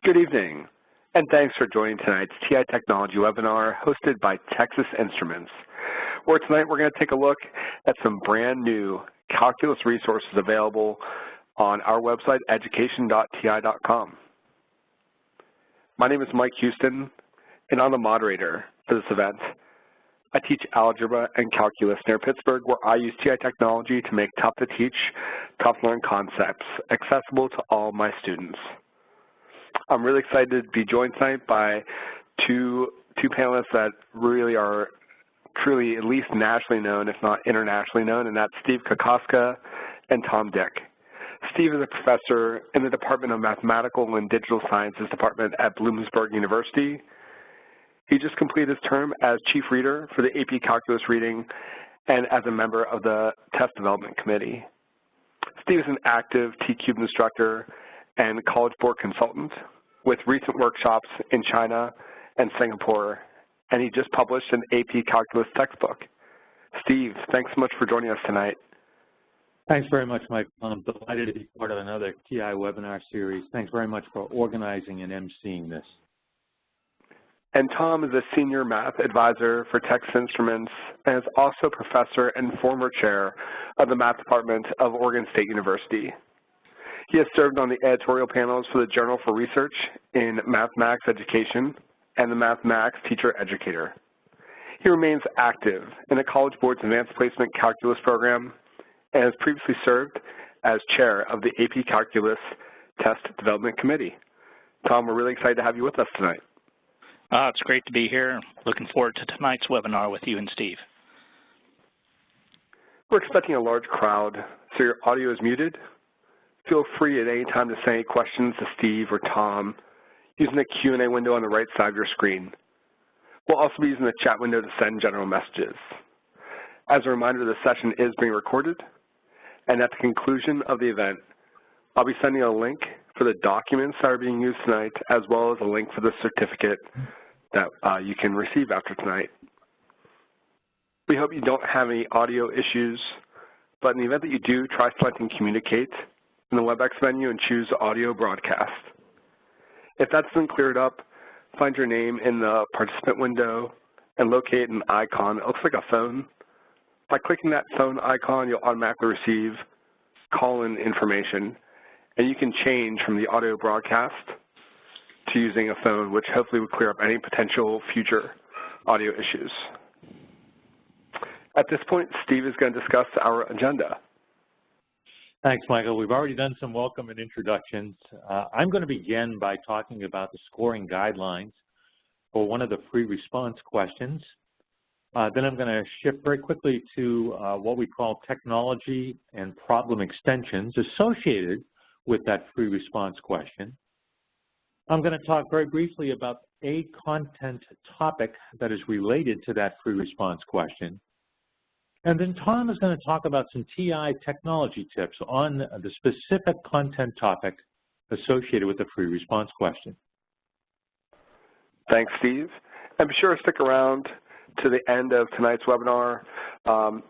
Good evening, and thanks for joining tonight's TI Technology webinar hosted by Texas Instruments, where tonight we're going to take a look at some brand new calculus resources available on our website, education.ti.com. My name is Mike Houston, and I'm the moderator for this event. I teach algebra and calculus near Pittsburgh, where I use TI technology to make tough-to-teach, tough-to-learn concepts accessible to all my students. I'm really excited to be joined tonight by two panelists that really are truly at least nationally known, if not internationally known, and that's Steve Kokoska and Tom Dick. Steve is a professor in the Department of Mathematical and Digital Sciences Department at Bloomsburg University. He just completed his term as chief reader for the AP Calculus reading and as a member of the Test Development Committee. Steve is an active T-Cube instructor and College Board consultant with recent workshops in China and Singapore, and he just published an AP Calculus textbook. Steve, thanks so much for joining us tonight. Thanks very much, Mike. I'm delighted to be part of another TI webinar series. Thanks very much for organizing and emceeing this. And Tom is a senior math advisor for Texas Instruments and is also professor and former chair of the math department of Oregon State University. He has served on the editorial panels for the Journal for Research in Mathematics Education and the Mathematics Teacher Educator. He remains active in the College Board's Advanced Placement Calculus program and has previously served as chair of the AP Calculus Test Development Committee. Tom, we're really excited to have you with us tonight. It's great to be here. Looking forward to tonight's webinar with you and Steve. We're expecting a large crowd, so your audio is muted. Feel free at any time to send any questions to Steve or Tom using the Q&A window on the right side of your screen. We'll also be using the chat window to send general messages. As a reminder, this session is being recorded, and at the conclusion of the event, I'll be sending a link for the documents that are being used tonight, as well as a link for the certificate that you can receive after tonight. We hope you don't have any audio issues, but in the event that you do, try selecting Communicate in the WebEx menu and choose Audio Broadcast. If that isn't cleared up, find your name in the participant window and locate an icon that looks like a phone. By clicking that phone icon, you'll automatically receive call-in information, and you can change from the audio broadcast to using a phone, which hopefully will clear up any potential future audio issues. At this point, Steve is going to discuss our agenda. Thanks, Michael. We've already done some welcome and introductions. I'm going to begin by talking about the scoring guidelines for one of the free response questions. Then I'm going to shift very quickly to what we call technology and problem extensions associated with that free response question. I'm going to talk very briefly about a content topic that is related to that free response question. And then Tom is going to talk about some TI technology tips on the specific content topic associated with the free response question. Thanks, Steve. And be sure to stick around to the end of tonight's webinar.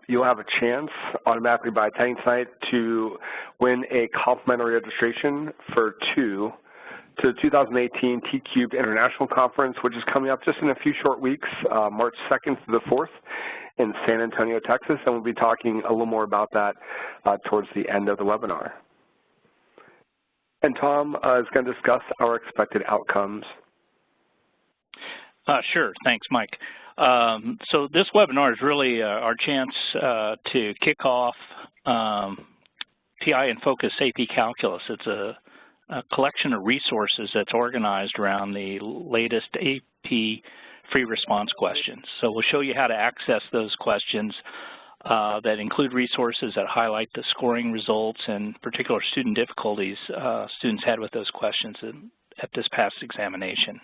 You'll have a chance automatically by attending tonight to win a complimentary registration for two to the 2018 T-Cube International Conference, which is coming up just in a few short weeks, March 2nd to the 4th in San Antonio, Texas, and we'll be talking a little more about that towards the end of the webinar. And Tom is going to discuss our expected outcomes. Sure. Thanks, Mike. So this webinar is really our chance to kick off TI in Focus AP Calculus. It's a collection of resources that's organized around the latest AP free response questions. So we'll show you how to access those questions that include resources that highlight the scoring results and particular student difficulties students had with those questions at this past examination.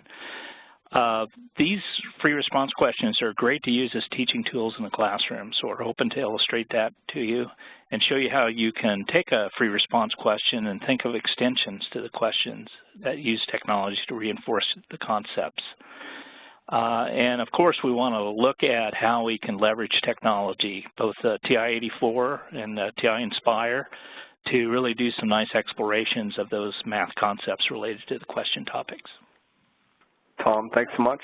These free response questions are great to use as teaching tools in the classroom, so we're hoping to illustrate that to you and show you how you can take a free response question and think of extensions to the questions that use technology to reinforce the concepts. And of course, we want to look at how we can leverage technology, both TI-84 and TI-Nspire, to really do some nice explorations of those math concepts related to the question topics. Tom, thanks so much.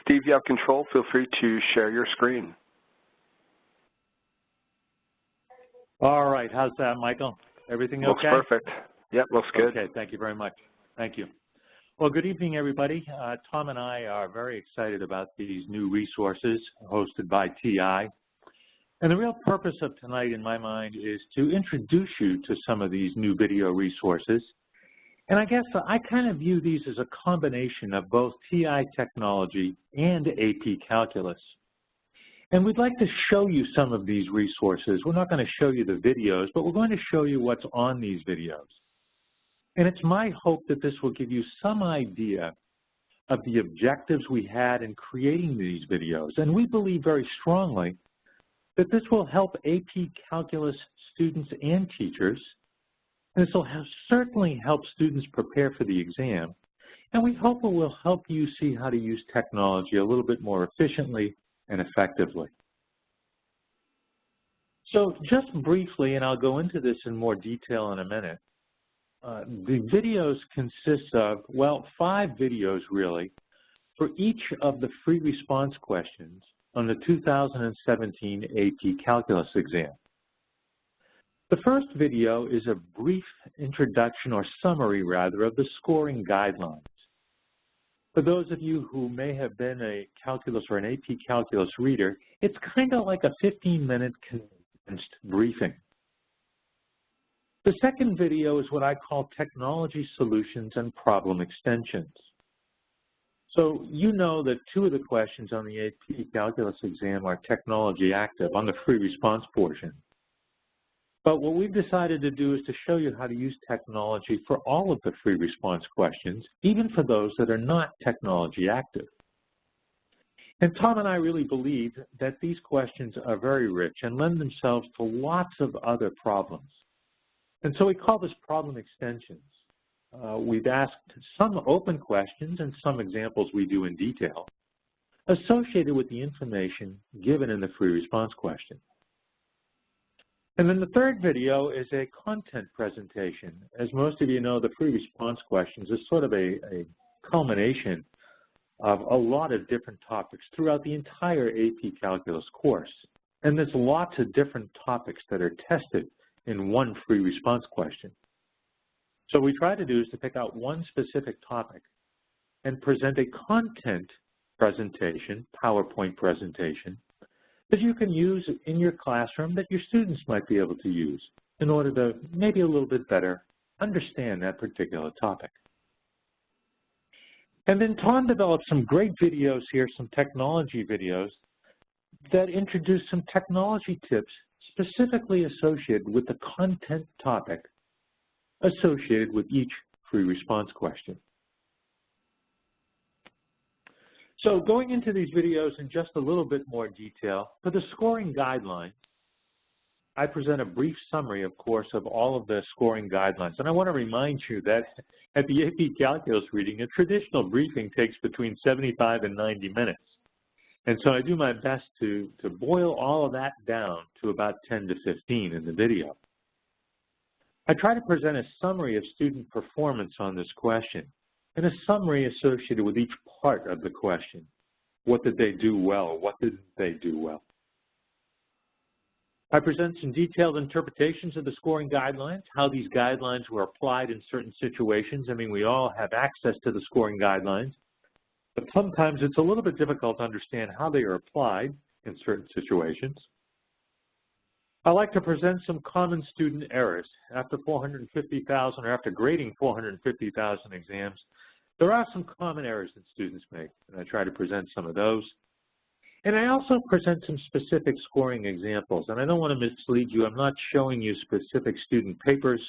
Steve, you have control. Feel free to share your screen. All right. How's that, Michael? Everything okay? Looks perfect. Yep, looks good. Okay, thank you very much. Thank you. Well, good evening, everybody. Tom and I are very excited about these new resources hosted by TI. And the real purpose of tonight, in my mind, is to introduce you to some of these new video resources. And I guess I kind of view these as a combination of both TI technology and AP Calculus. And we'd like to show you some of these resources. We're not going to show you the videos, but we're going to show you what's on these videos. And it's my hope that this will give you some idea of the objectives we had in creating these videos. And we believe very strongly that this will help AP Calculus students and teachers. And this will certainly help students prepare for the exam. And we hope it will help you see how to use technology a little bit more efficiently and effectively. So just briefly, and I'll go into this in more detail in a minute, the videos consist of, well, 5 videos really, for each of the free response questions on the 2017 AP Calculus exam. The first video is a brief introduction or summary, rather, of the scoring guidelines. For those of you who may have been a calculus or an AP Calculus reader, it's kind of like a 15-minute condensed briefing. The second video is what I call technology solutions and problem extensions. So you know that 2 of the questions on the AP Calculus exam are technology active on the free response portion. But what we've decided to do is to show you how to use technology for all of the free response questions, even for those that are not technology active. And Tom and I really believe that these questions are very rich and lend themselves to lots of other problems. And so we call this problem extensions. We've asked some open questions and some examples we do in detail associated with the information given in the free response question. And then the third video is a content presentation. As most of you know, the free response questions is sort of a culmination of a lot of different topics throughout the entire AP Calculus course. And there's lots of different topics that are tested in one free response question. So what we try to do is to pick out one specific topic and present a content presentation, PowerPoint presentation, that you can use in your classroom that your students might be able to use in order to maybe a little bit better understand that particular topic. And then Tom developed some great videos here, some technology videos that introduce some technology tips specifically associated with the content topic associated with each free response question. So going into these videos in just a little bit more detail, for the scoring guidelines, I present a brief summary, of course, of all of the scoring guidelines. And I want to remind you that at the AP Calculus reading, a traditional briefing takes between 75 and 90 minutes. And so I do my best to boil all of that down to about 10 to 15 in the video. I try to present a summary of student performance on this question and a summary associated with each part of the question. What did they do well? What didn't they do well? I present some detailed interpretations of the scoring guidelines, how these guidelines were applied in certain situations. I mean, we all have access to the scoring guidelines, but sometimes it's a little bit difficult to understand how they are applied in certain situations. I like to present some common student errors. After 450,000 or after grading 450,000 exams, there are some common errors that students make, and I try to present some of those. And I also present some specific scoring examples, and I don't want to mislead you. I'm not showing you specific student papers,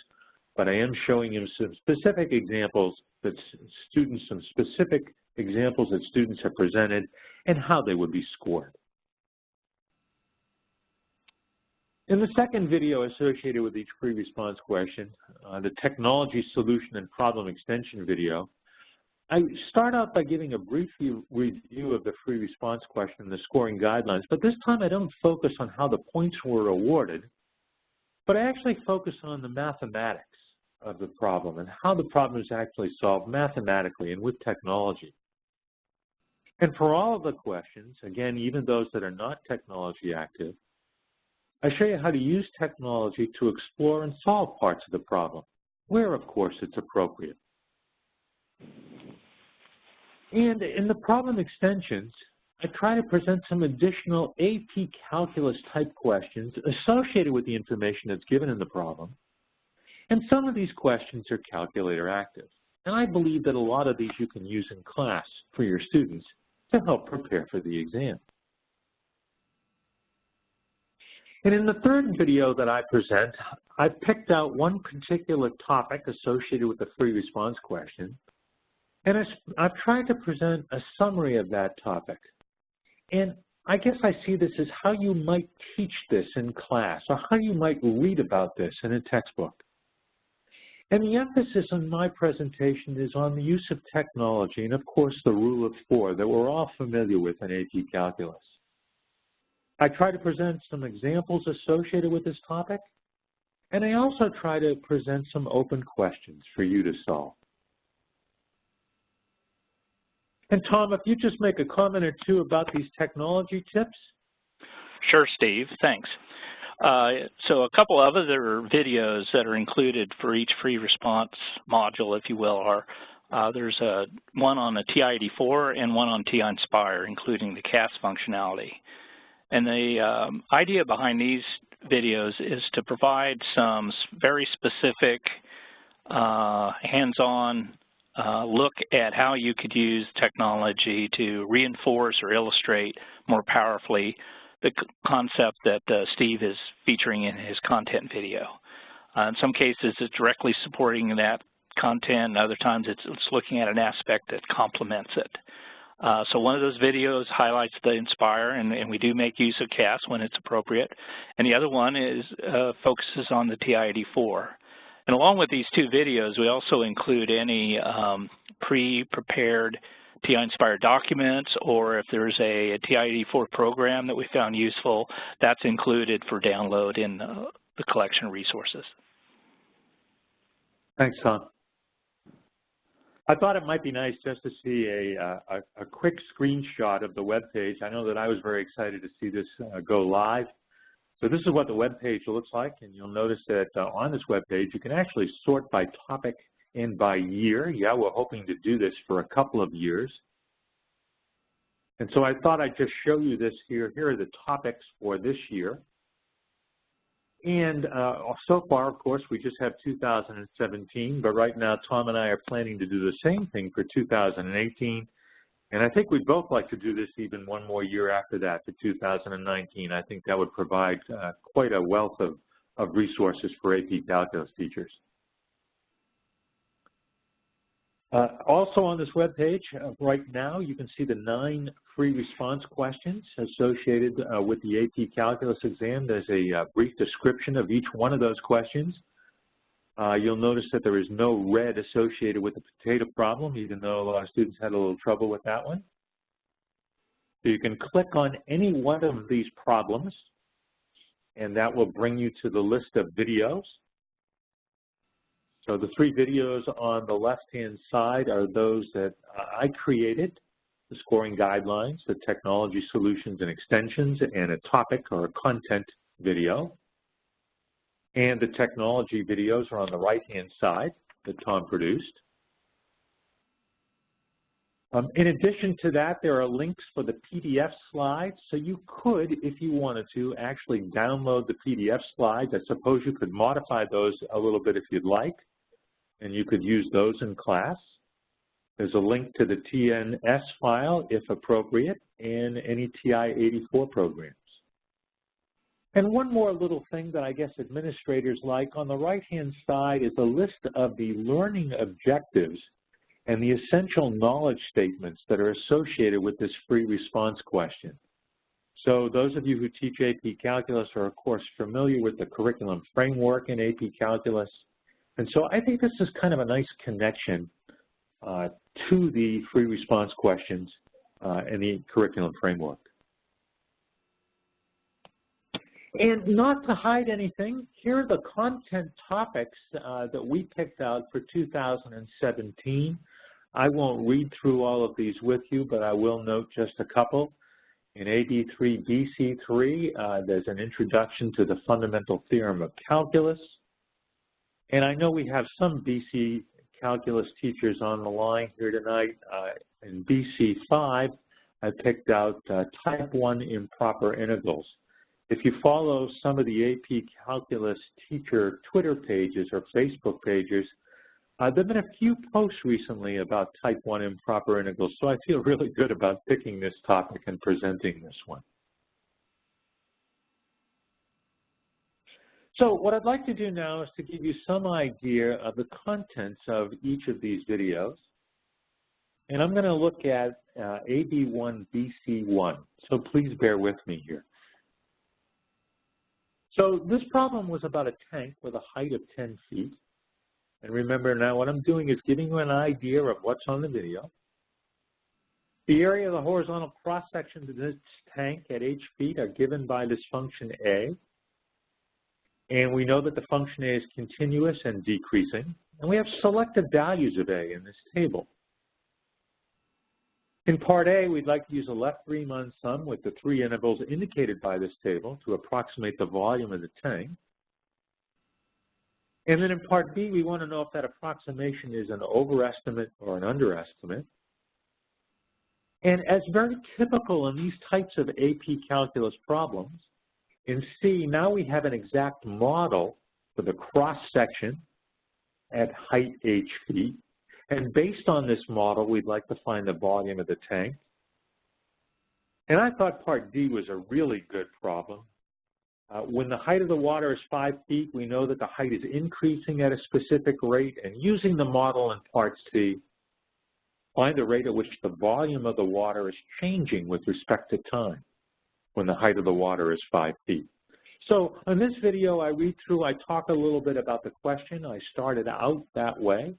but I am showing you some specific examples that some specific examples that students have presented and how they would be scored. In the second video associated with each free response question, the technology solution and problem extension video, I start out by giving a brief review of the free response question and the scoring guidelines, but this time I don't focus on how the points were awarded, but I actually focus on the mathematics of the problem and how the problem is actually solved mathematically and with technology. And for all of the questions, again, even those that are not technology active, I show you how to use technology to explore and solve parts of the problem, where, of course, it's appropriate. And in the problem extensions, I try to present some additional AP Calculus type questions associated with the information that's given in the problem. And some of these questions are calculator active. And I believe that a lot of these you can use in class for your students to help prepare for the exam. And in the third video that I present, I've picked out one particular topic associated with the free response question. And I've tried to present a summary of that topic. And I guess I see this as how you might teach this in class, or how you might read about this in a textbook. And the emphasis on my presentation is on the use of technology and, of course, the rule of 4 that we're all familiar with in AP Calculus. I try to present some examples associated with this topic, and I also try to present some open questions for you to solve. And Tom, if you just make a comment or two about these technology tips. Sure, Steve, thanks. So a couple of other videos that are included for each free response module, if you will, are there's one on the TI-Nspire and one on TI-Nspire, including the CAS functionality. And the idea behind these videos is to provide some very specific hands-on look at how you could use technology to reinforce or illustrate more powerfully the concept that Steve is featuring in his content video. In some cases, it's directly supporting that content, and other times it's looking at an aspect that complements it. So one of those videos highlights the Nspire, and we do make use of CAS when it's appropriate. And the other one is focuses on the TI-Nspire. And along with these two videos, we also include any pre-prepared TI-Nspire documents, or if there's a TI-Nspire program that we found useful, that's included for download in the collection of resources. Thanks, Tom. I thought it might be nice just to see a quick screenshot of the web page. I know that I was very excited to see this go live. So this is what the web page looks like, and you'll notice that on this web page you can actually sort by topic and by year. Yeah, we're hoping to do this for a couple of years. And so I thought I'd just show you this here. Here are the topics for this year. And so far, of course, we just have 2017, but right now Tom and I are planning to do the same thing for 2018. And I think we'd both like to do this even one more year after that, to 2019. I think that would provide quite a wealth of resources for AP Calculus teachers. Also on this web page, right now, you can see the 9 free response questions associated with the AP Calculus exam. There's a brief description of each one of those questions. You'll notice that there is no red associated with the potato problem, even though a lot of students had a little trouble with that one. So you can click on any one of these problems, and that will bring you to the list of videos. So the 3 videos on the left-hand side are those that I created, the scoring guidelines, the technology solutions and extensions, and a topic or a content video. And the technology videos are on the right-hand side that Tom produced. In addition to that, there are links for the PDF slides. So you could, if you wanted to, actually download the PDF slides. I suppose you could modify those a little bit if you'd like, and you could use those in class. There's a link to the TNS file, if appropriate, and any TI-84 programs. And one more little thing that I guess administrators like, on the right-hand side is a list of the learning objectives and the essential knowledge statements that are associated with this free response question. So those of you who teach AP Calculus are, of course, familiar with the curriculum framework in AP Calculus. And so I think this is kind of a nice connection to the free response questions and the curriculum framework. And not to hide anything, here are the content topics that we picked out for 2017. I won't read through all of these with you, but I will note just a couple. In AB3, BC3, there's an introduction to the fundamental theorem of calculus. And I know we have some BC calculus teachers on the line here tonight. In BC5, I picked out type 1 improper integrals. If you follow some of the AP Calculus teacher Twitter pages or Facebook pages, there have been a few posts recently about type 1 improper integrals, so I feel really good about picking this topic and presenting this one. So what I'd like to do now is to give you some idea of the contents of each of these videos. And I'm going to look at AB1, BC1, so please bear with me here. So this problem was about a tank with a height of 10 feet. And remember now what I'm doing is giving you an idea of what's on the video. The area of the horizontal cross-section of this tank at h feet are given by this function A. And we know that the function A is continuous and decreasing. And we have selected values of A in this table. In part A, we'd like to use a left Riemann sum with the three intervals indicated by this table to approximate the volume of the tank. And then in part B, we want to know if that approximation is an overestimate or an underestimate. And as very typical in these types of AP calculus problems, in C, now we have an exact model for the cross-section at height h feet. And based on this model, we'd like to find the volume of the tank. And I thought part D was a really good problem. When the height of the water is 5 feet, we know that the height is increasing at a specific rate. And using the model in part C, find the rate at which the volume of the water is changing with respect to time when the height of the water is 5 feet. So in this video, I read through, I talk a little bit about the question. I started out that way.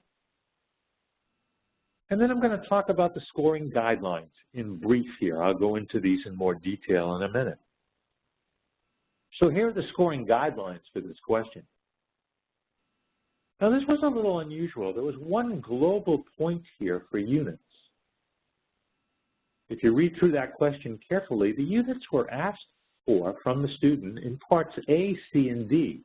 And then I'm going to talk about the scoring guidelines in brief here. I'll go into these in more detail in a minute. So here are the scoring guidelines for this question. Now this was a little unusual. There was one global point here for units. If you read through that question carefully, the units were asked for from the student in parts A, C, and D.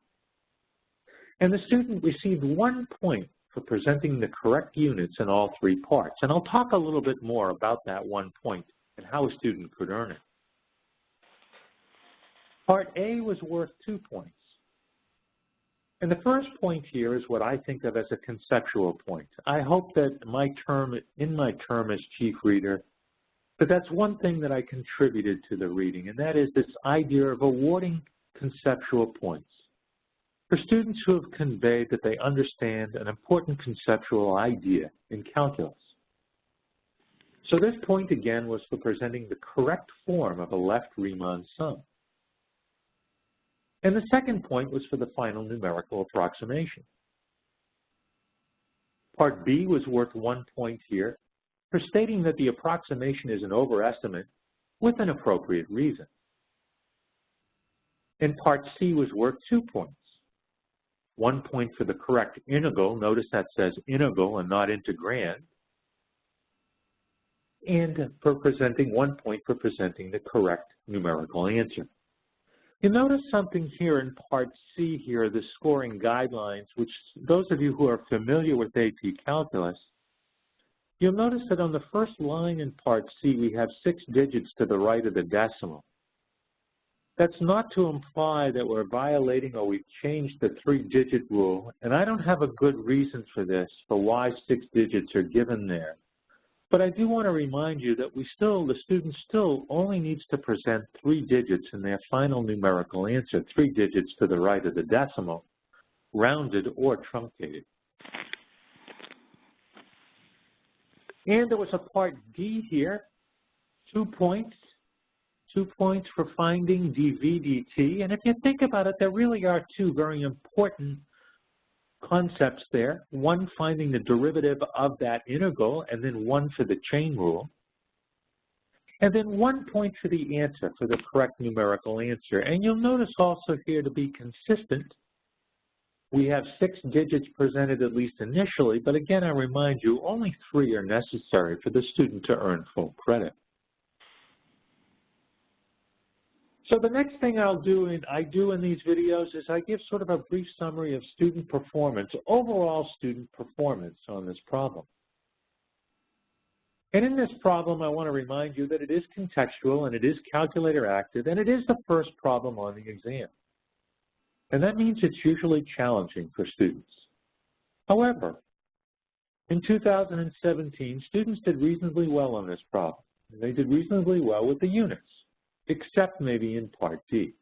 And the student received 1 point for presenting the correct units in all 3 parts. And I'll talk a little bit more about that 1 point and how a student could earn it. Part A was worth 2 points. And the first point here is what I think of as a conceptual point. I hope that in my term as chief reader, that that's one thing that I contributed to the reading, and that is this idea of awarding conceptual points for students who have conveyed that they understand an important conceptual idea in calculus. So this point again was for presenting the correct form of a left Riemann sum. And the second point was for the final numerical approximation. Part B was worth 1 point here for stating that the approximation is an overestimate with an appropriate reason. And part C was worth 2 points. 1 point for the correct integral, notice that says integral and not integrand, and for presenting 1 point for presenting the correct numerical answer. You'll notice something here in part C here, the scoring guidelines, which those of you who are familiar with AP Calculus, you'll notice that on the first line in part C, we have 6 digits to the right of the decimal. That's not to imply that we're violating or we've changed the 3-digit rule, and I don't have a good reason for this, for why 6 digits are given there. But I do want to remind you that the student still only needs to present 3 digits in their final numerical answer, 3 digits to the right of the decimal, rounded or truncated. And there was a part D here, 2 points. 2 points for finding dv dt. And if you think about it, there really are 2 very important concepts there. One, finding the derivative of that integral, and then one for the chain rule. And then 1 point for the answer, for the correct numerical answer. And you'll notice also here, to be consistent, we have 6 digits presented at least initially, but again, I remind you, only 3 are necessary for the student to earn full credit. So the next thing I do in these videos is I give sort of a brief summary of student performance, overall student performance on this problem. And in this problem, I want to remind you that it is contextual and it is calculator active and it is the first problem on the exam. And that means it's usually challenging for students. However, in 2017, students did reasonably well on this problem. They did reasonably well with the units, except maybe in Part D.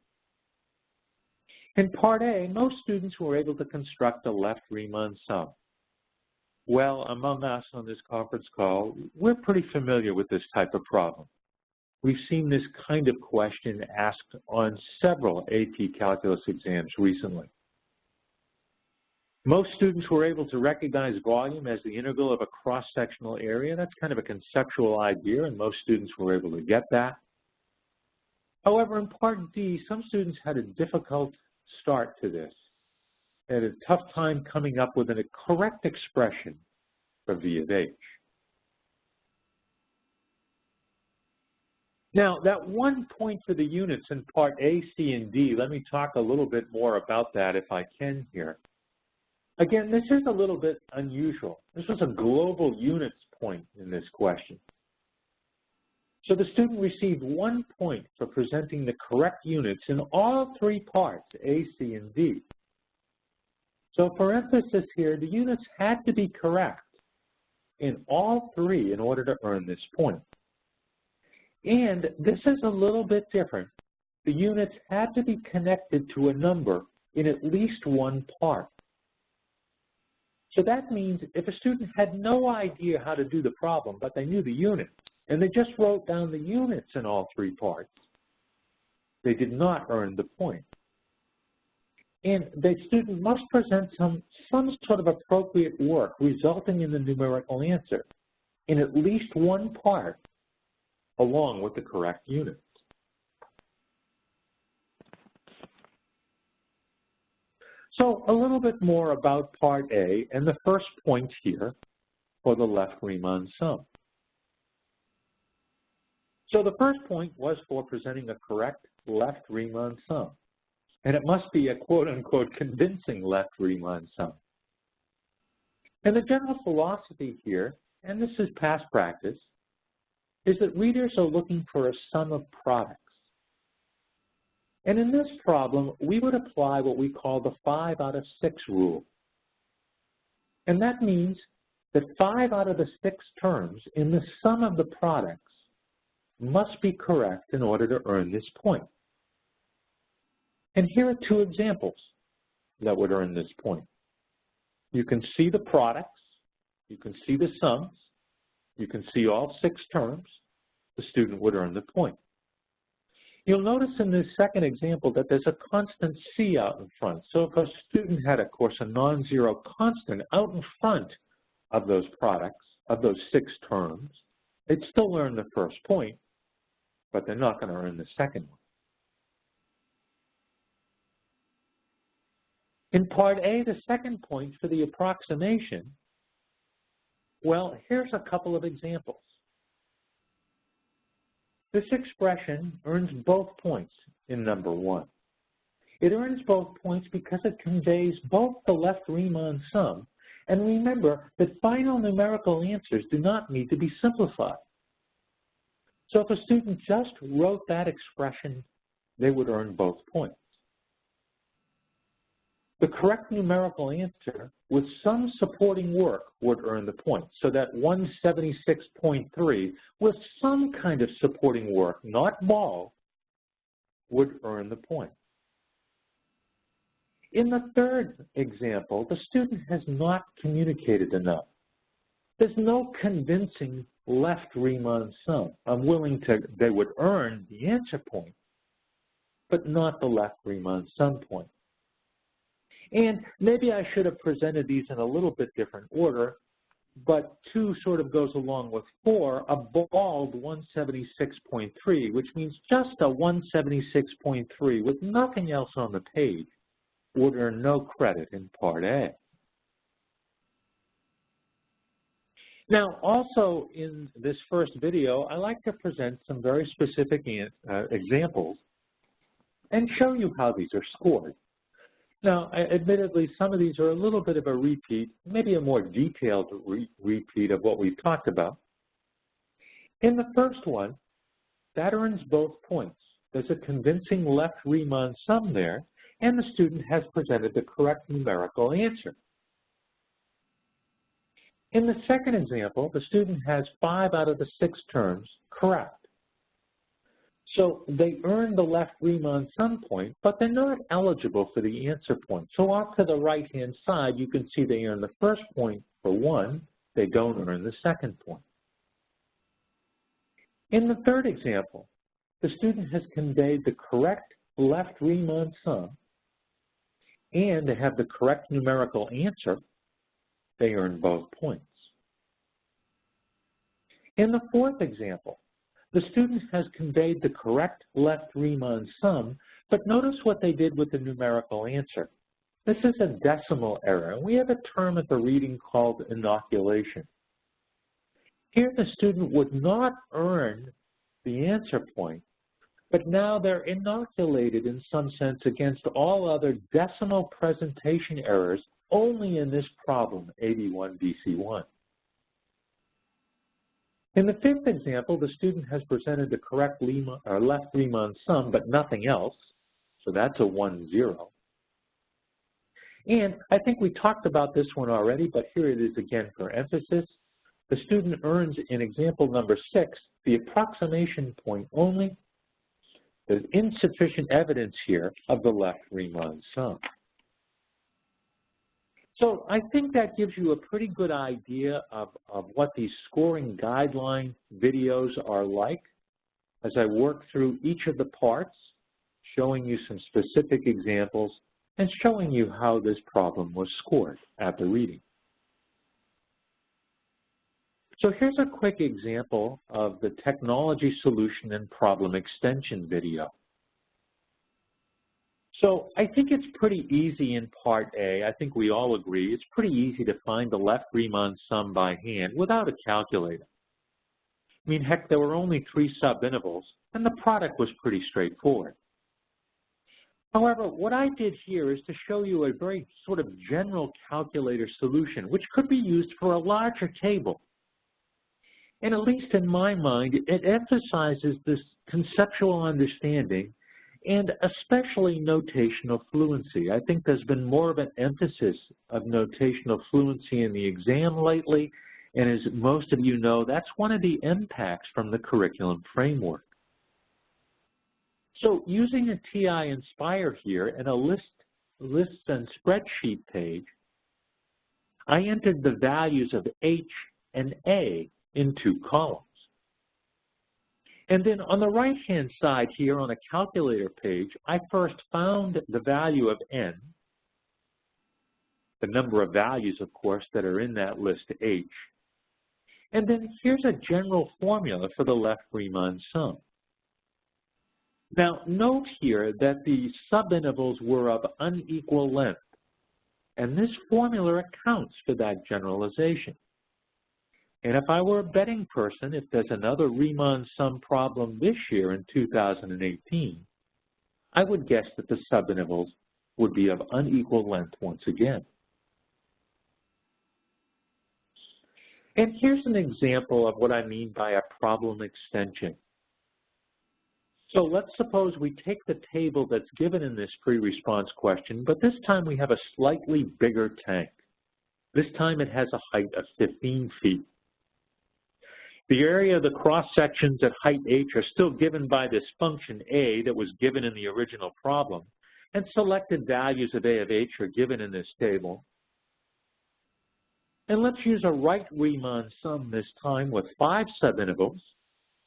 In Part A, most students were able to construct a left Riemann sum. Well, among us on this conference call, we're pretty familiar with this type of problem. We've seen this kind of question asked on several AP Calculus exams recently. Most students were able to recognize volume as the integral of a cross-sectional area. That's kind of a conceptual idea, and most students were able to get that. However, in Part D, some students had a difficult start to this. They had a tough time coming up with a correct expression for V of H. Now, that 1 point for the units in Part A, C, and D, let me talk a little bit more about that if I can here. Again, this is a little bit unusual. This was a global units point in this question. So the student received 1 point for presenting the correct units in all 3 parts, A, C, and D. So for emphasis here, the units had to be correct in all 3 in order to earn this point. And this is a little bit different. The units had to be connected to a number in at least 1 part. So that means if a student had no idea how to do the problem, but they knew the units, and they just wrote down the units in all 3 parts, they did not earn the point. And the student must present some sort of appropriate work resulting in the numerical answer in at least 1 part, along with the correct units. So a little bit more about Part A and the first point here for the left Riemann sum. So the first point was for presenting a correct left Riemann sum. And it must be a quote-unquote convincing left Riemann sum. And the general philosophy here, and this is past practice, is that readers are looking for a sum of products. And in this problem, we would apply what we call the 5 out of 6 rule. And that means that 5 out of the 6 terms in the sum of the products must be correct in order to earn this point. And here are 2 examples that would earn this point. You can see the products, you can see the sums, you can see all 6 terms. The student would earn the point. You'll notice in this second example that there's a constant C out in front. So if a student had, of course, a non-zero constant out in front of those products, of those 6 terms, they'd still earn the first point, but they're not going to earn the second one. In Part A, the second point for the approximation, well, here's a couple of examples. This expression earns both points in number 1. It earns both points because it conveys both the left Riemann sum, and remember that final numerical answers do not need to be simplified. So if a student just wrote that expression, they would earn both points. The correct numerical answer with some supporting work would earn the point. So that 176.3 with some kind of supporting work, not ball, would earn the point. In the third example, the student has not communicated enough. There's no convincing left Riemann sum. They would earn the answer point, but not the left Riemann sum point. And maybe I should have presented these in a little bit different order, but 2 sort of goes along with 4, a bald 176.3, which means just a 176.3 with nothing else on the page would earn no credit in Part A. Now, also in this first video, I like to present some very specific examples and show you how these are scored. Now, admittedly, some of these are a little bit of a repeat, maybe a more detailed repeat of what we've talked about. In the first one, that earns both points. There's a convincing left Riemann sum there, and the student has presented the correct numerical answer. In the second example, the student has 5 out of the 6 terms correct. So they earn the left Riemann sum point, but they're not eligible for the answer point. So off to the right-hand side, you can see they earn the first point for 1. They don't earn the second point. In the third example, the student has conveyed the correct left Riemann sum, and they have the correct numerical answer. They earn both points. In the fourth example, the student has conveyed the correct left Riemann sum, but notice what they did with the numerical answer. This is a decimal error. We have a term at the reading called inoculation. Here the student would not earn the answer point, but now they're inoculated in some sense against all other decimal presentation errors only in this problem, 81 BC1. In the fifth example, the student has presented the correct left Riemann sum, but nothing else, so that's a 1-0. And I think we talked about this one already, but here it is again for emphasis. The student earns in example number 6 the approximation point only. There's insufficient evidence here of the left Riemann sum. So I think that gives you a pretty good idea of what these scoring guideline videos are like as I work through each of the parts, showing you some specific examples and showing you how this problem was scored at the reading. So here's a quick example of the technology solution and problem extension video. So I think it's pretty easy in Part A. I think we all agree it's pretty easy to find the left Riemann sum by hand without a calculator. I mean, heck, there were only 3 subintervals, and the product was pretty straightforward. However, what I did here is to show you a very sort of general calculator solution, which could be used for a larger table. And at least in my mind, it emphasizes this conceptual understanding and especially notational fluency. I think there's been more of an emphasis of notational fluency in the exam lately, and as most of you know, that's one of the impacts from the curriculum framework. So using a TI-Nspire here and a lists and spreadsheet page, I entered the values of H and A in 2 columns. And then on the right-hand side here on a calculator page, I first found the value of n, the number of values, of course, that are in that list H. And then here's a general formula for the left Riemann sum. Now, note here that the subintervals were of unequal length, and this formula accounts for that generalization. And if I were a betting person, if there's another Riemann sum problem this year in 2018, I would guess that the subintervals would be of unequal length once again. And here's an example of what I mean by a problem extension. So let's suppose we take the table that's given in this pre-response question, but this time we have a slightly bigger tank. This time it has a height of 15 feet. The area of the cross-sections at height h are still given by this function a that was given in the original problem, and selected values of a of h are given in this table. And let's use a right Riemann sum this time with 5 subintervals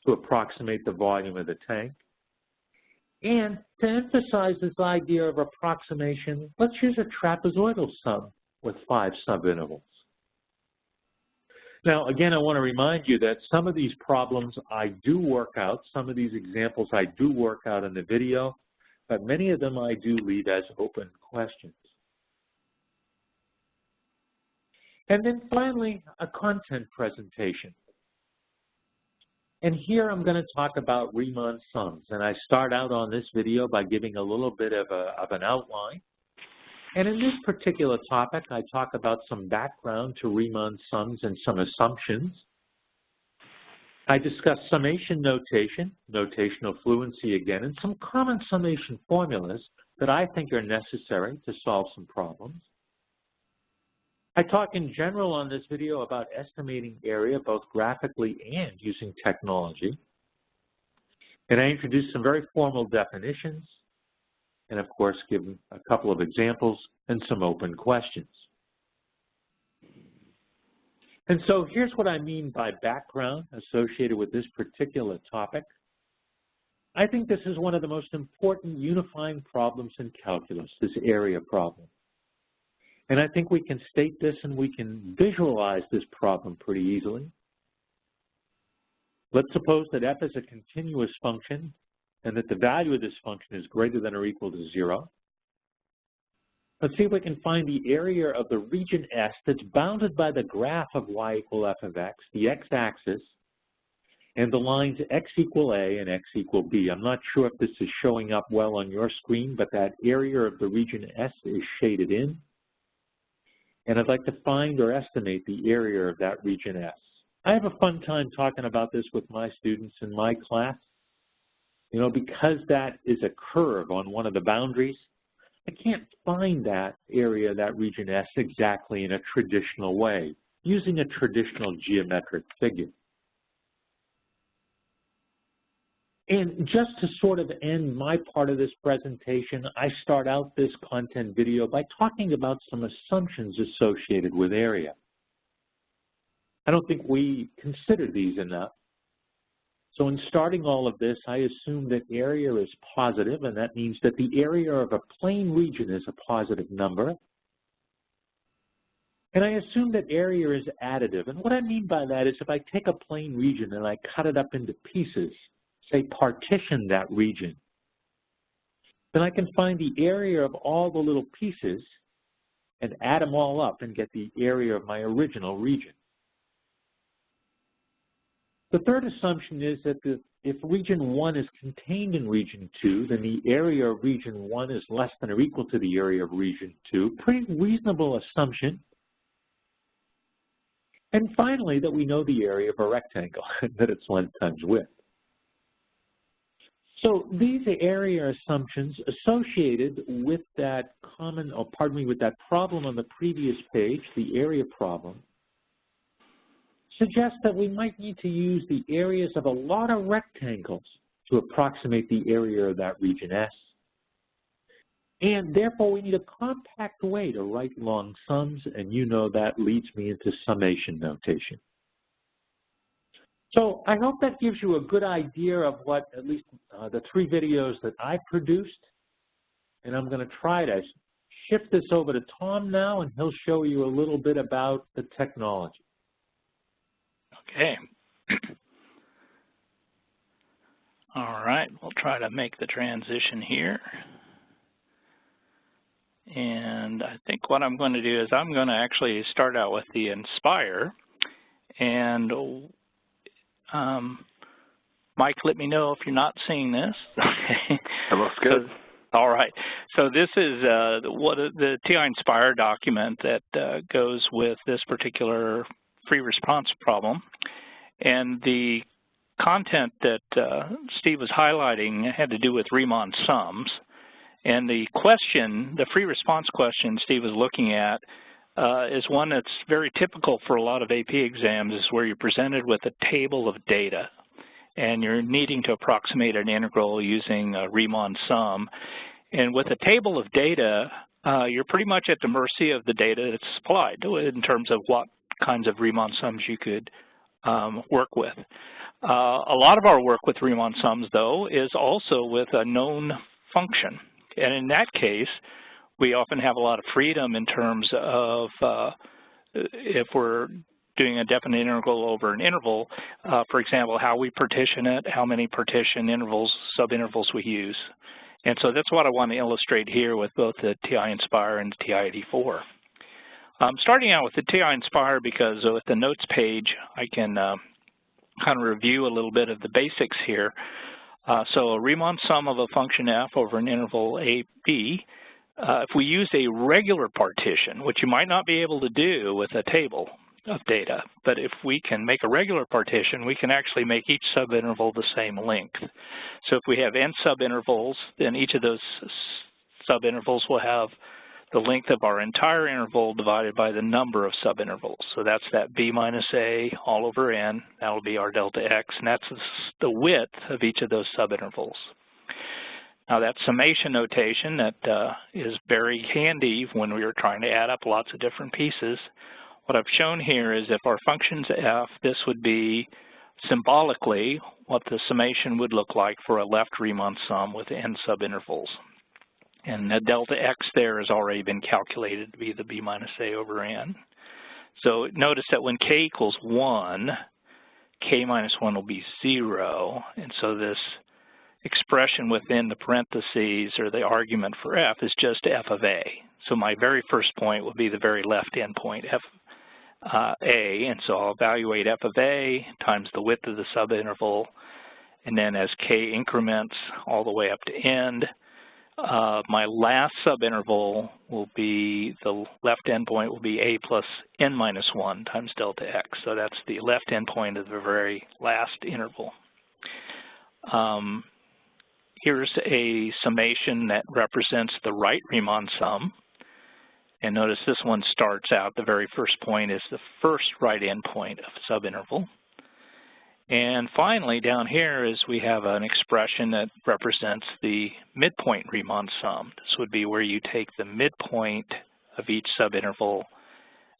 to approximate the volume of the tank. And to emphasize this idea of approximation, let's use a trapezoidal sum with 5 subintervals. Now, again, I want to remind you that some of these problems I do work out, some of these examples I do work out in the video, but many of them I do leave as open questions. And then finally, a content presentation. And here I'm going to talk about Riemann sums. And I start out on this video by giving a little bit of an outline. And in this particular topic, I talk about some background to Riemann sums and some assumptions. I discuss summation notation, notational fluency again, and some common summation formulas that I think are necessary to solve some problems. I talk in general on this video about estimating area both graphically and using technology. And I introduce some very formal definitions, and of course give a couple of examples and some open questions. And so here's what I mean by background associated with this particular topic. I think this is one of the most important unifying problems in calculus, this area problem. And I think we can state this and we can visualize this problem pretty easily. Let's suppose that f is a continuous function and that the value of this function is greater than or equal to 0. Let's see if we can find the area of the region S that's bounded by the graph of y equal f of x, the x-axis, and the lines x equal a and x equal b. I'm not sure if this is showing up well on your screen, but that area of the region S is shaded in. And I'd like to find or estimate the area of that region S. I have a fun time talking about this with my students in my class. You know, because that is a curve on one of the boundaries, I can't find that area, that region S, exactly in a traditional way, using a traditional geometric figure. And just to sort of end my part of this presentation, I start out this content video by talking about some assumptions associated with area. I don't think we consider these enough. So in starting all of this, I assume that area is positive, and that means that the area of a plane region is a positive number. And I assume that area is additive. And what I mean by that is if I take a plane region and I cut it up into pieces, say partition that region, then I can find the area of all the little pieces and add them all up and get the area of my original region. The third assumption is that if region 1 is contained in region 2, then the area of region 1 is less than or equal to the area of region 2. Pretty reasonable assumption. And finally, that we know the area of a rectangle, that it's length times width. So these are area assumptions associated with that with that problem on the previous page, the area problem, suggest that we might need to use the areas of a lot of rectangles to approximate the area of that region S. And therefore, we need a compact way to write long sums, and you know that leads me into summation notation. So I hope that gives you a good idea of what at least the 3 videos that I produced. And I'm going to try to shift this over to Tom now, and he'll show you a little bit about the technology. Okay. All right, we'll try to make the transition here. And I think what I'm going to do is I'm going to actually start out with the Nspire. And Mike, let me know if you're not seeing this. That looks good. All right. So this is the TI-Nspire document that goes with this particular free response problem. And the content that Steve was highlighting had to do with Riemann sums. And the question, the free response question Steve was looking at is one that's very typical for a lot of AP exams, is where you're presented with a table of data. And you're needing to approximate an integral using a Riemann sum. And with a table of data, you're pretty much at the mercy of the data that's supplied in terms of what kinds of Riemann sums you could work with. A lot of our work with Riemann sums, though, is also with a known function. And in that case, we often have a lot of freedom in terms of if we're doing a definite integral over an interval, for example, how we partition it, how many partition intervals, subintervals we use. And so that's what I want to illustrate here with both the TI-Nspire and the TI-84. Starting out with the TI-Nspire, because with the notes page, I can kind of review a little bit of the basics here. So a Riemann sum of a function f over an interval a, b, if we use a regular partition, which you might not be able to do with a table of data, but if we can make a regular partition, we can actually make each subinterval the same length. So if we have n subintervals, then each of those subintervals will have the length of our entire interval divided by the number of subintervals. So that's that b minus a all over n. That'll be our delta x, and that's the width of each of those subintervals. Now that summation notation that is very handy when we are trying to add up lots of different pieces. What I've shown here is if our function's f, this would be symbolically what the summation would look like for a left Riemann sum with n subintervals. And the delta x there has already been calculated to be the b minus a over n. So notice that when k equals 1, k minus 1 will be 0. And so this expression within the parentheses, or the argument for f, is just f of a. So my very first point will be the very left endpoint, f a. And so I'll evaluate f of a times the width of the subinterval. And then as k increments all the way up to end, my last subinterval will be, the left endpoint will be a plus n minus 1 times delta x. So that's the left endpoint of the very last interval. Here's a summation that represents the right Riemann sum. And notice this one starts out, the very first point is the first right endpoint of subinterval. And finally, down here is we have an expression that represents the midpoint Riemann sum. This would be where you take the midpoint of each subinterval,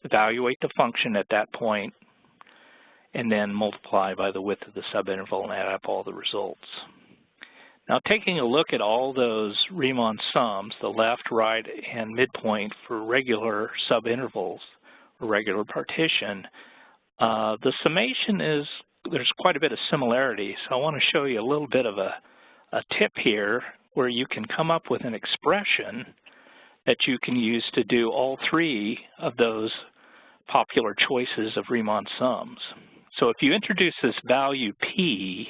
evaluate the function at that point, and then multiply by the width of the subinterval and add up all the results. Now, taking a look at all those Riemann sums, the left, right, and midpoint for regular subintervals, or regular partition, the summation is, there's quite a bit of similarity. So I want to show you a little bit of a tip here where you can come up with an expression that you can use to do all three of those popular choices of Riemann sums. So if you introduce this value p,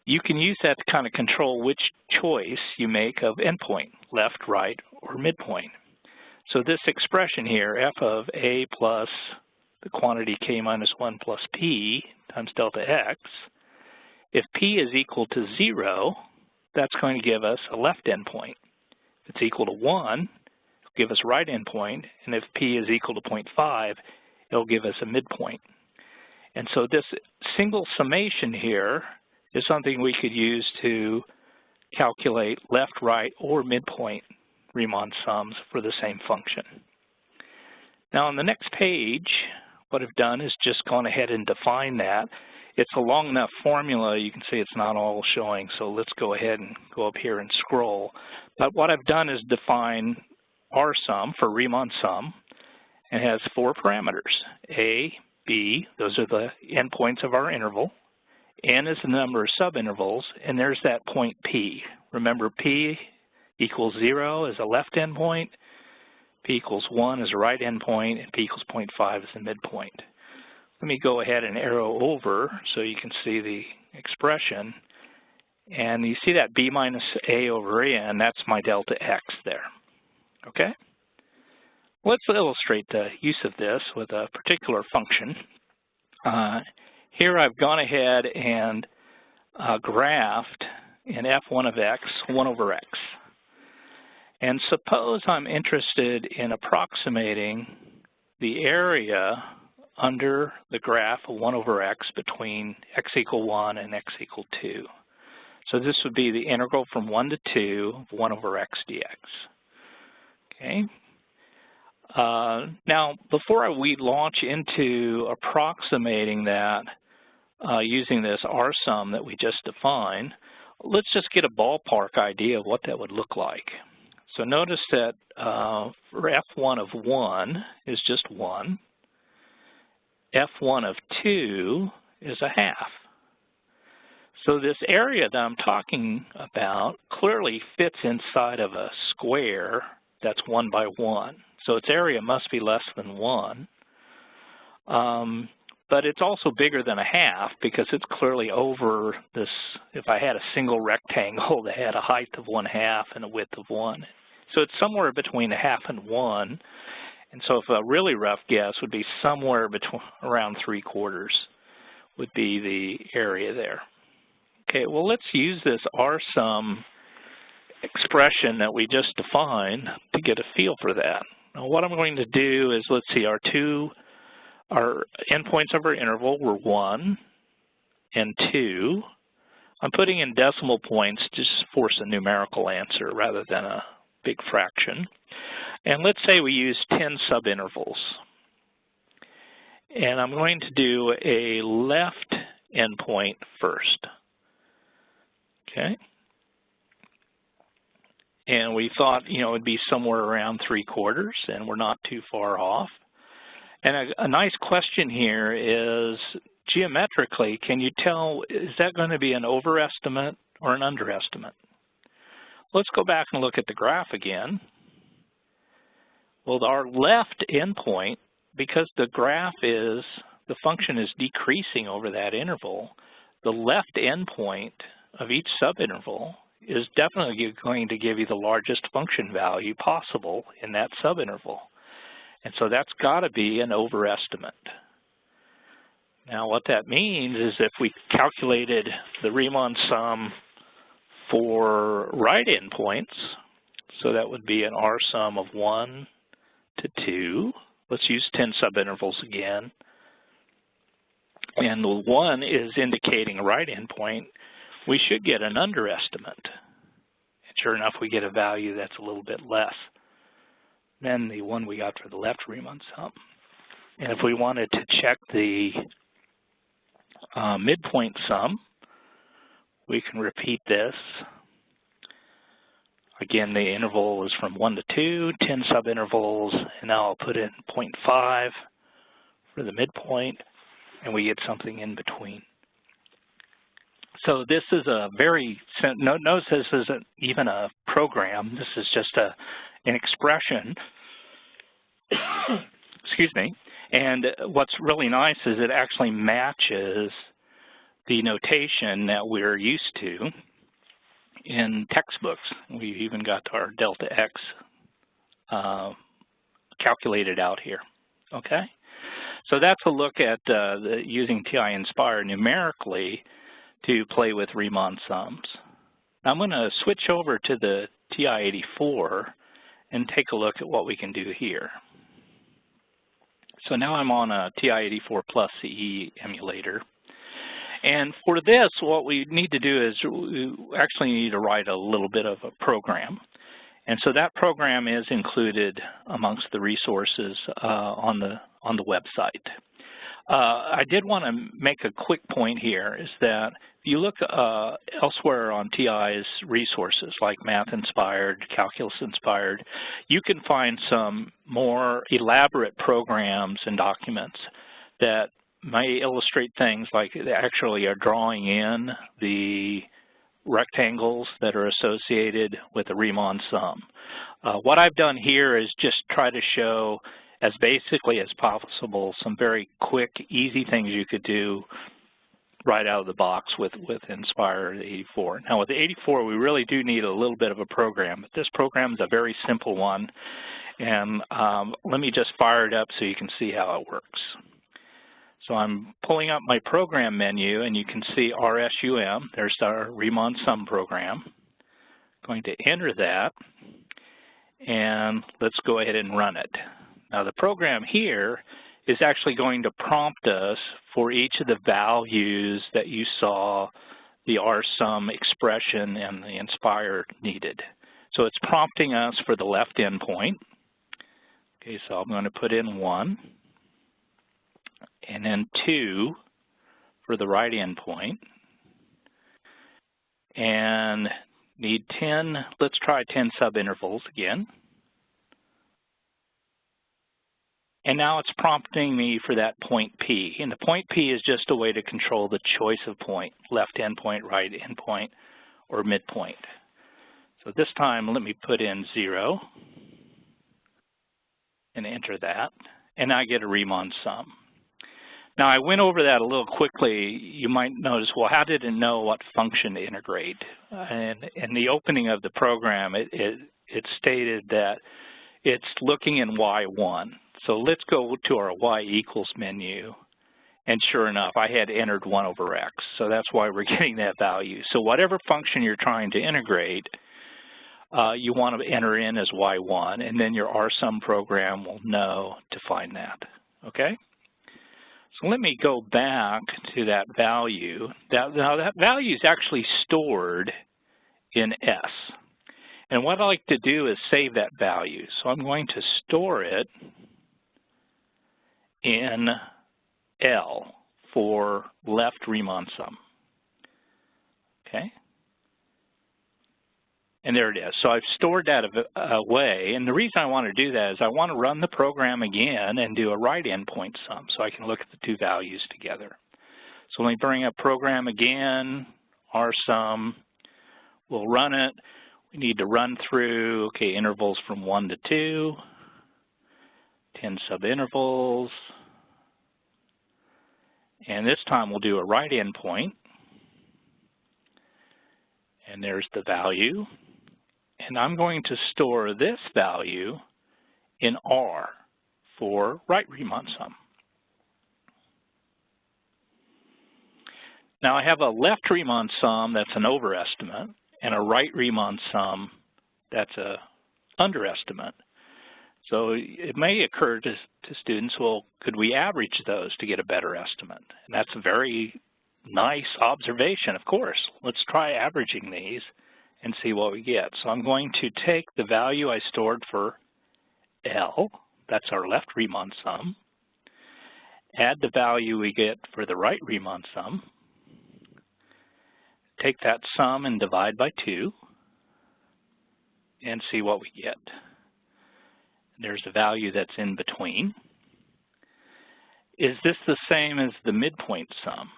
you can use that to kind of control which choice you make of endpoint, left, right, or midpoint. So this expression here, f of a plus the quantity k minus 1 plus p times delta x, if p is equal to 0, that's going to give us a left endpoint. If it's equal to 1, it'll give us a right endpoint, and if p is equal to 0.5, it'll give us a midpoint. And so this single summation here is something we could use to calculate left, right, or midpoint Riemann sums for the same function. Now on the next page, what I've done is just gone ahead and define that. It's a long enough formula, you can see it's not all showing, so let's go ahead and go up here and scroll. But what I've done is define our sum for Riemann sum, and it has 4 parameters, a, b, those are the endpoints of our interval, n is the number of subintervals, and there's that point p. Remember, p equals 0 is a left endpoint, p equals 1 is a right endpoint, and p equals 0.5 is the midpoint. Let me go ahead and arrow over so you can see the expression. And you see that b minus a over n, that's my delta x there. Okay? Let's illustrate the use of this with a particular function. Here I've gone ahead and graphed in f1 of x, 1 over x. And suppose I'm interested in approximating the area under the graph of 1 over x between x equal 1 and x equal 2. So this would be the integral from 1 to 2 of 1 over x dx. Okay. Now, before we launch into approximating that using this R sum that we just defined, let's just get a ballpark idea of what that would look like. So notice that for f1 of 1 is just 1. F1 of 2 is a half. So this area that I'm talking about clearly fits inside of a square that's 1 by 1. So its area must be less than 1. But it's also bigger than a half because it's clearly over this. If I had a single rectangle that had a height of 1/2 and a width of 1. So it's somewhere between a half and 1. And so if a really rough guess would be somewhere between around 3/4 would be the area there. Okay, well, let's use this R-sum expression that we just defined to get a feel for that. Now, what I'm going to do is, let's see, our endpoints of our interval were 1 and 2. I'm putting in decimal points to just force a numerical answer rather than a big fraction. And let's say we use 10 subintervals. And I'm going to do a left endpoint first. Okay. And we thought, it would be somewhere around 3/4, and we're not too far off. And a nice question here is, geometrically, can you tell, is that going to be an overestimate or an underestimate? Let's go back and look at the graph again. Well, our left endpoint, because the function is decreasing over that interval, the left endpoint of each subinterval is definitely going to give you the largest function value possible in that subinterval. And so that's got to be an overestimate. Now what that means is if we calculated the Riemann sum for right endpoints, so that would be an R sum of 1 to 2. Let's use 10 subintervals again. And the 1 is indicating a right endpoint. We should get an underestimate. And sure enough, we get a value that's a little bit less than the one we got for the left Riemann sum. And if we wanted to check the midpoint sum, we can repeat this. Again, the interval is from 1 to 2, 10 subintervals, and now I'll put in 0.5 for the midpoint, and we get something in between. So this is a very, notice this isn't even a program, this is just an expression, excuse me, and what's really nice is it actually matches the notation that we're used to in textbooks. We've even got our delta x calculated out here, okay? So that's a look at using TI-Nspire numerically to play with Riemann sums. Now I'm going to switch over to the TI-84 and take a look at what we can do here. So now I'm on a TI-84 plus CE emulator. And for this, what we need to do is we actually need to write a little bit of a program. And so that program is included amongst the resources on the website. I did want to make a quick point here is that if you look elsewhere on TI's resources like Math-Inspired, Calculus-Inspired, you can find some more elaborate programs and documents that may illustrate things like they actually are drawing in the rectangles that are associated with the Riemann sum. What I've done here is just try to show as basically as possible some very quick, easy things you could do right out of the box with Nspire 84. Now with the 84, we really do need a little bit of a program, but this program is a very simple one. And let me just fire it up so you can see how it works. So I'm pulling up my program menu, and you can see RSUM. There's our Riemann sum program. Going to enter that, and let's go ahead and run it. Now the program here is actually going to prompt us for each of the values that you saw the R-sum expression and the Nspire needed. So it's prompting us for the left endpoint. Okay, so I'm going to put in 1, and then 2 for the right endpoint, and need 10, let's try 10 subintervals again. And now it's prompting me for that point P. And the point P is just a way to control the choice of point, left endpoint, right endpoint, or midpoint. So this time, let me put in 0 and enter that. And I get a Riemann sum. Now, I went over that a little quickly. You might notice, well, how did it know what function to integrate? And in the opening of the program, it stated that it's looking in Y1. So let's go to our Y equals menu. And sure enough, I had entered 1 over X. So that's why we're getting that value. So whatever function you're trying to integrate, you want to enter in as Y1, and then your RSum program will know to find that, okay? So let me go back to that value. Now that value is actually stored in S. And what I like to do is save that value. So I'm going to store it in L for left Riemann sum, okay? And there it is. So I've stored that away. And the reason I want to do that is I want to run the program again and do a right endpoint sum so I can look at the two values together. So let me bring up program again, RSum. We'll run it. We need to run through, okay, intervals from 1 to 2, 10 subintervals. And this time we'll do a right endpoint. And there's the value. And I'm going to store this value in R for right Riemann sum. Now I have a left Riemann sum that's an overestimate and a right Riemann sum that's a underestimate. So it may occur to students, well, could we average those to get a better estimate? And that's a very nice observation, of course. Let's try averaging these and see what we get. So I'm going to take the value I stored for L, that's our left Riemann sum, add the value we get for the right Riemann sum, take that sum and divide by 2, and see what we get. There's the value that's in between. Is this the same as the midpoint sum?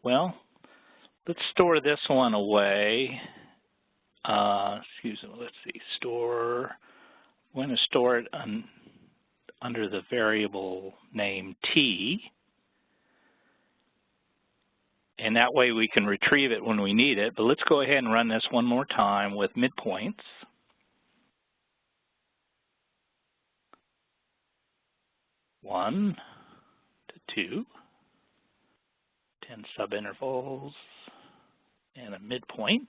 Well, let's store this one away. Excuse me, let's see, store, I'm going to store it under the variable name T. And that way we can retrieve it when we need it. But let's go ahead and run this one more time with midpoints. One to 2, 10 subintervals, and a midpoint.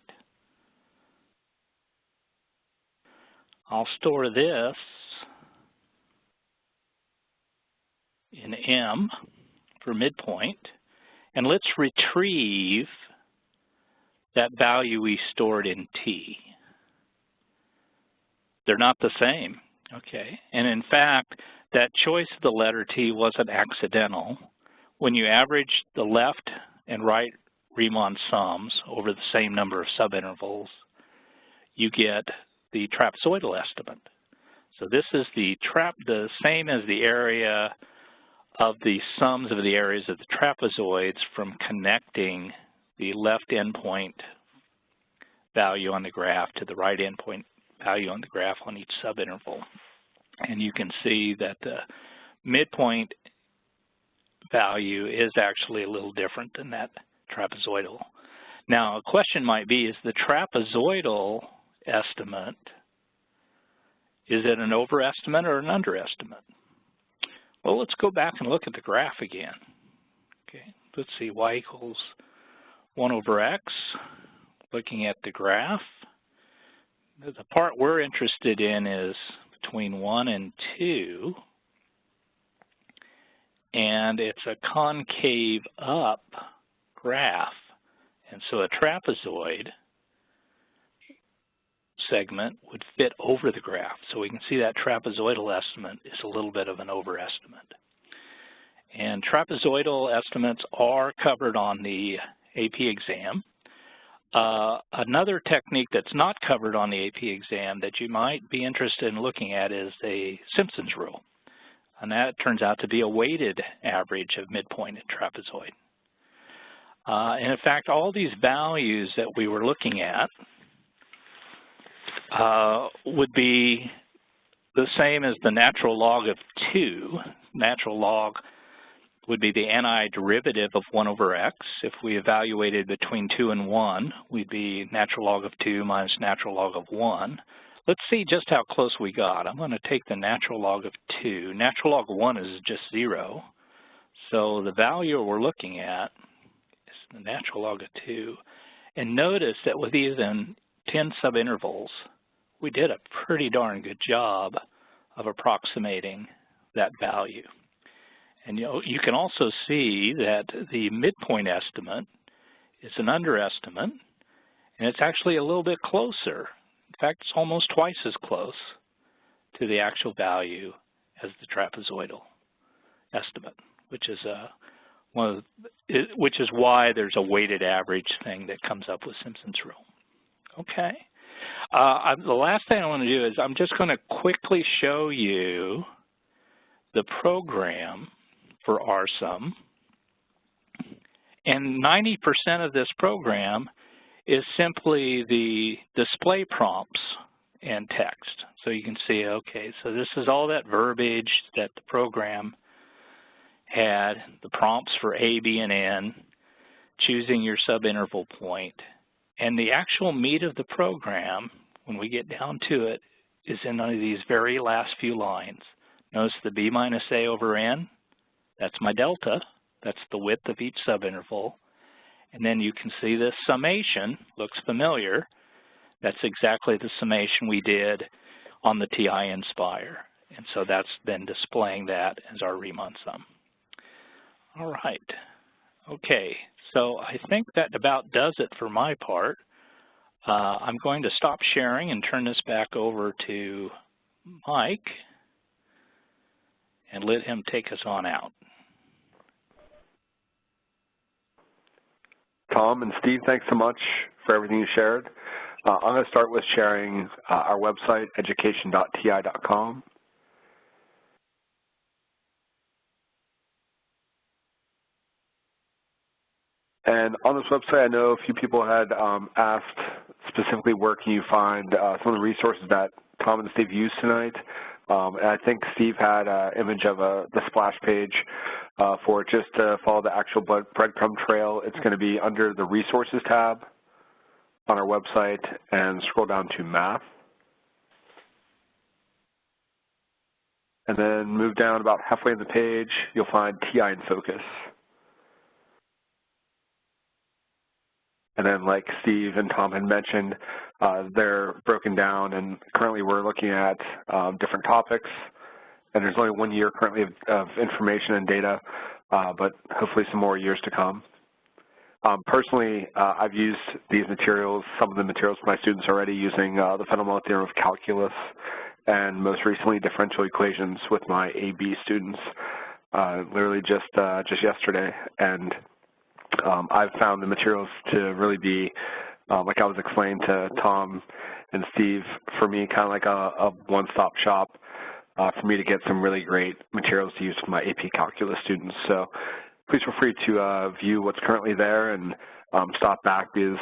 I'll store this in M for midpoint, and let's retrieve that value we stored in T. They're not the same, okay? And in fact, that choice of the letter T wasn't accidental. When you average the left and right Riemann sums over the same number of subintervals, you get the trapezoidal estimate. So this is the same as the area of the sums of the areas of the trapezoids from connecting the left endpoint value on the graph to the right endpoint value on the graph on each subinterval. And you can see that the midpoint value is actually a little different than that trapezoidal. Now, a question might be, is the trapezoidal estimate, is it an overestimate or an underestimate? Well, let's go back and look at the graph again. Okay, let's see, y equals 1 over x, looking at the graph. The part we're interested in is between 1 and 2, and it's a concave up graph. And so a trapezoid segment would fit over the graph. So we can see that trapezoidal estimate is a little bit of an overestimate. And trapezoidal estimates are covered on the AP exam. Another technique that's not covered on the AP exam that you might be interested in looking at is a Simpson's rule. And that turns out to be a weighted average of midpoint and trapezoid. And in fact, all these values that we were looking at would be the same as the natural log of 2. Natural log would be the ni derivative of 1 over x. If we evaluated between 2 and 1, we'd be natural log of 2 minus natural log of 1. Let's see just how close we got. I'm going to take the natural log of 2. Natural log of 1 is just 0. So the value we're looking at is the natural log of 2. And notice that with even 10 subintervals, we did a pretty darn good job of approximating that value. And you can also see that the midpoint estimate is an underestimate, and it's actually a little bit closer. In fact, it's almost twice as close to the actual value as the trapezoidal estimate, which is why there's a weighted average thing that comes up with Simpson's rule. Okay. The last thing I want to do is I'm just going to quickly show you the program for RSUM. And 90% of this program is simply the display prompts and text. So you can see, okay, so this is all that verbiage that the program had, the prompts for A, B, and N, choosing your subinterval point. And the actual meat of the program, when we get down to it, is in these very last few lines. Notice the B minus A over N, that's my delta. That's the width of each subinterval. And then you can see this summation, looks familiar. That's exactly the summation we did on the TI-Nspire. And so that's then displaying that as our Riemann sum. All right. Okay, so I think that about does it for my part. I'm going to stop sharing and turn this back over to Mike and let him take us on out. Tom and Steve, thanks so much for everything you shared. I'm going to start with sharing our website, education.ti.com. And on this website, I know a few people had asked specifically where can you find some of the resources that Tom and Steve used tonight. And I think Steve had an image of the splash page for it. Just to follow the actual breadcrumb trail, it's going to be under the Resources tab on our website and scroll down to Math. And then move down about halfway in the page, you'll find TI in Focus. And then like Steve and Tom had mentioned, they're broken down, and currently we're looking at different topics. And there's only 1 year currently of information and data, but hopefully some more years to come. Personally, I've used these materials, some of the materials for my students already using the fundamental theorem of calculus, and most recently differential equations with my AB students, literally just yesterday. And I've found the materials to really be, like I was explaining to Tom and Steve, for me kind of like a one-stop shop for me to get some really great materials to use with my AP Calculus students. So please feel free to view what's currently there and stop back because,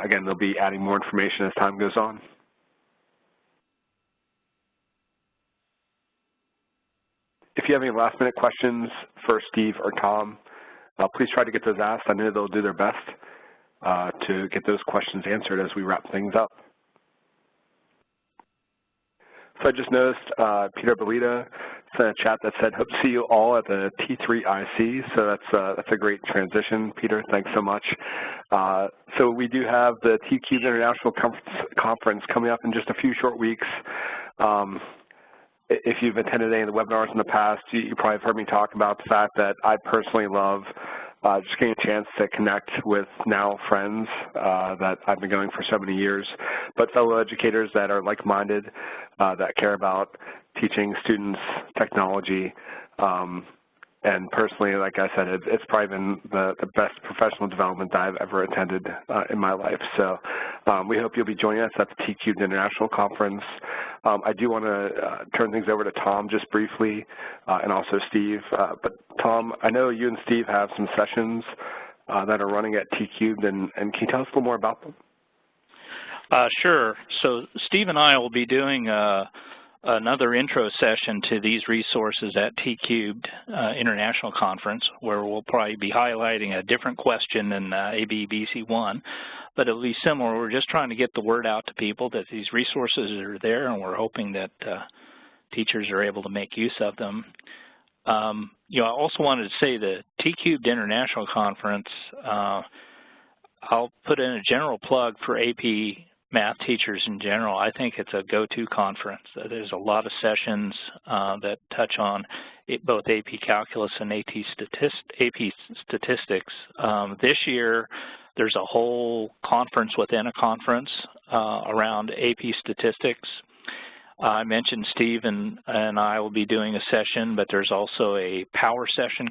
again, they'll be adding more information as time goes on. If you have any last-minute questions for Steve or Tom, please try to get those asked. I know they'll do their best to get those questions answered as we wrap things up. So I just noticed Peter Belita sent a chat that said, hope to see you all at the T3IC. So that's a great transition, Peter. Thanks so much. So we do have the T-Cube International Conference coming up in just a few short weeks. If you've attended any of the webinars in the past, you probably have heard me talk about the fact that I personally love just getting a chance to connect with now friends that I've been going for so many years, but fellow educators that are like-minded, that care about teaching students technology, And personally, like I said, it's probably been the best professional development that I've ever attended in my life. So we hope you'll be joining us at the T-Cubed International Conference. I do want to turn things over to Tom just briefly, and also Steve. But Tom, I know you and Steve have some sessions that are running at T-Cubed, and can you tell us a little more about them? Sure. So Steve and I will be doing another intro session to these resources at T-Cubed International Conference, where we'll probably be highlighting a different question than ABBC1, but it'll be similar. We're just trying to get the word out to people that these resources are there, and we're hoping that teachers are able to make use of them. I also wanted to say the T-Cubed International Conference, I'll put in a general plug for AP math teachers in general. I think it's a go-to conference. There's a lot of sessions that touch on both AP Calculus and AP Statistics. This year, there's a whole conference within a conference around AP Statistics. I mentioned Steve and I will be doing a session, but there's also a power session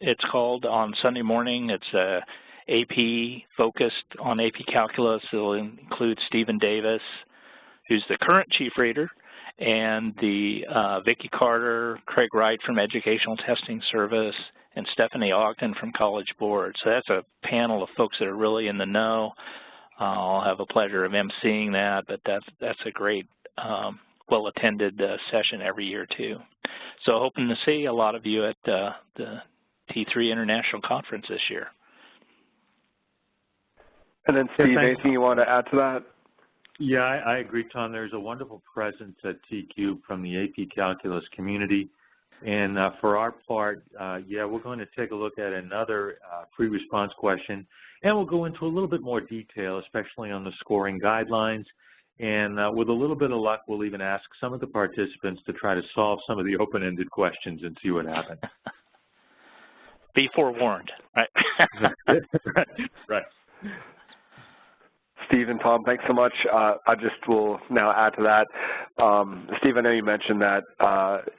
it's called on Sunday morning. It's a AP focused on AP Calculus. It'll include Stephen Davis, who's the current chief reader, and the Vicki Carter, Craig Wright from Educational Testing Service, and Stephanie Ogden from College Board. So that's a panel of folks that are really in the know. I'll have a pleasure of emceeing that, but that's a great, well-attended session every year too. So hoping to see a lot of you at the T3 International Conference this year. And then, Steve, anything you want to add to that? Yeah, I agree, Tom. There's a wonderful presence at T-Cubed from the AP Calculus community. And for our part, we're going to take a look at another pre-response question, and we'll go into a little bit more detail, especially on the scoring guidelines. And with a little bit of luck, we'll even ask some of the participants to try to solve some of the open-ended questions and see what happens. Be forewarned, right? Right. Steve and Tom, thanks so much. I just will now add to that. Steve, I know you mentioned that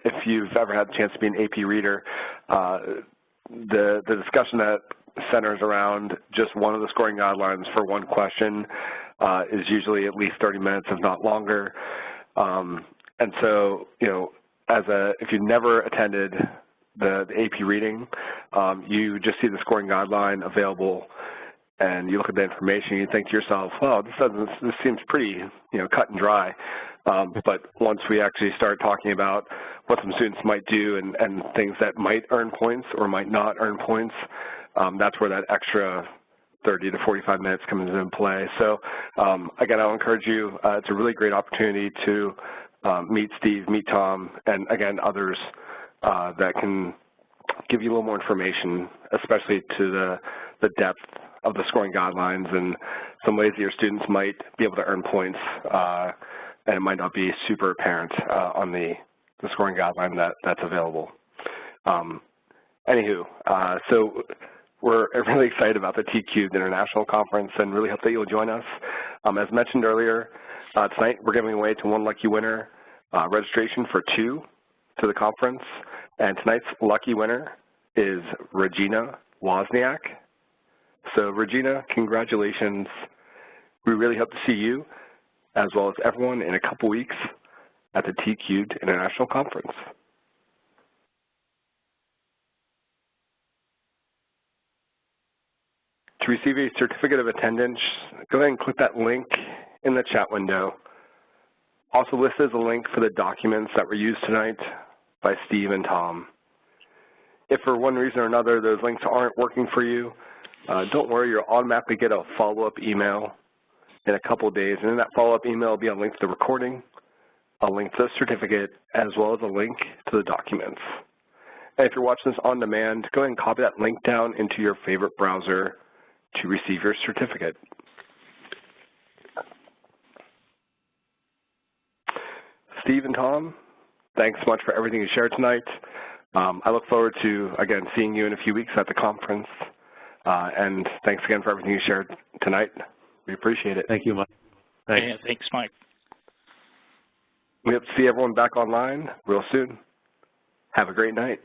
if you've ever had the chance to be an AP reader, the discussion that centers around just one of the scoring guidelines for one question is usually at least 30 minutes, if not longer. And so, if you've never attended the AP reading, you just see the scoring guideline available, and you look at the information, and you think to yourself, well, this seems pretty, cut and dry. But once we actually start talking about what some students might do and things that might earn points or might not earn points, that's where that extra 30 to 45 minutes comes into play. So again, I'll encourage you, it's a really great opportunity to meet Steve, meet Tom, and again, others that can give you a little more information, especially to the depth of the scoring guidelines and some ways that your students might be able to earn points, and it might not be super apparent on the scoring guideline that's available. So we're really excited about the T-Cubed International Conference and really hope that you'll join us. As mentioned earlier, tonight we're giving away to one lucky winner registration for 2 to the conference, and tonight's lucky winner is Regina Wozniak. So Regina, congratulations. We really hope to see you, as well as everyone, in a couple weeks at the T-Cubed International Conference. To receive a certificate of attendance, go ahead and click that link in the chat window. Also listed is a link for the documents that were used tonight by Steve and Tom. If for one reason or another those links aren't working for you, don't worry, you'll automatically get a follow-up email in a couple of days, and in that follow-up email will be a link to the recording, a link to the certificate, as well as a link to the documents. And if you're watching this on demand, go ahead and copy that link down into your favorite browser to receive your certificate. Steve and Tom, thanks so much for everything you shared tonight. I look forward to, again, seeing you in a few weeks at the conference. And thanks again for everything you shared tonight. We appreciate it. Thank you, Mike. Thanks. Yeah, thanks, Mike. We hope to see everyone back online real soon. Have a great night.